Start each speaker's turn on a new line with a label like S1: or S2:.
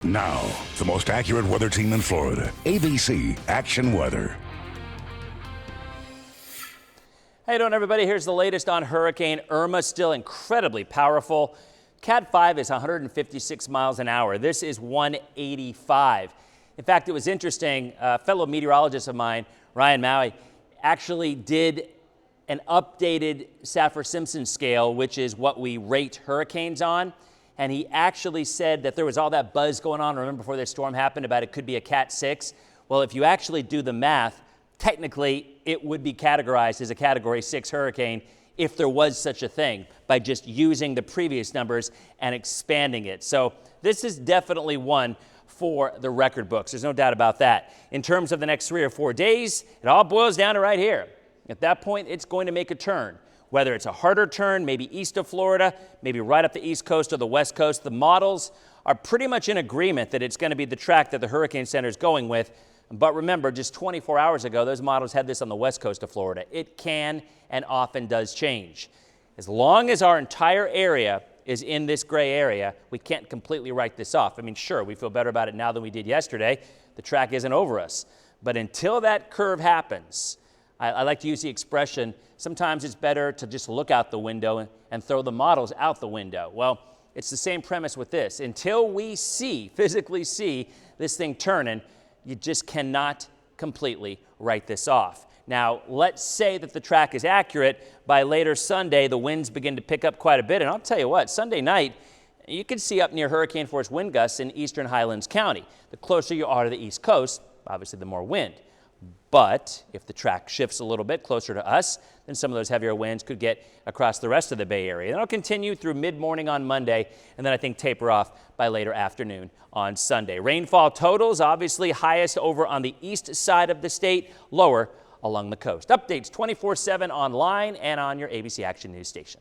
S1: Now, the most accurate weather team in Florida, ABC Action Weather.
S2: How you doing, everybody? Here's the latest on Hurricane Irma, still incredibly powerful. Cat 5 is 156 miles an hour. This is 185. In fact, it was interesting. A fellow meteorologist of mine, Ryan Maui, actually did an updated Saffir-Simpson scale, which is what we rate hurricanes on. And he actually said that there was all that buzz going on, remember, before this storm happened, about it could be a Cat 6. Well, if you actually do the math, technically it would be categorized as a Category 6 hurricane if there was such a thing, by just using the previous numbers and expanding it. So this is definitely one for the record books. There's no doubt about that. In terms of the next 3 or 4 days, it all boils down to right here. At that point, it's going to make a turn. Whether it's a harder turn, maybe east of Florida, maybe right up the east coast or the west coast, the models are pretty much in agreement that it's going to be the track that the Hurricane Center is going with. But remember, just 24 hours ago, those models had this on the west coast of Florida. It can and often does change. As long as our entire area is in this gray area, we can't completely write this off. I mean, sure, we feel better about it now than we did yesterday. The track isn't over us. But until that curve happens, I like to use the expression, sometimes it's better to just look out the window and throw the models out the window. Well, it's the same premise with this. Until we physically see this thing turning, you just cannot completely write this off. Now, let's say that the track is accurate. By later Sunday, the winds begin to pick up quite a bit. And I'll tell you what, Sunday night, you can see up near hurricane force wind gusts in eastern Highlands County. The closer you are to the east coast, obviously the more wind. But if the track shifts a little bit closer to us, then some of those heavier winds could get across the rest of the Bay Area. And it'll continue through mid-morning on Monday, and then I think taper off by later afternoon on Sunday. Rainfall totals obviously highest over on the east side of the state, lower along the coast. Updates 24/7 online and on your ABC Action News station.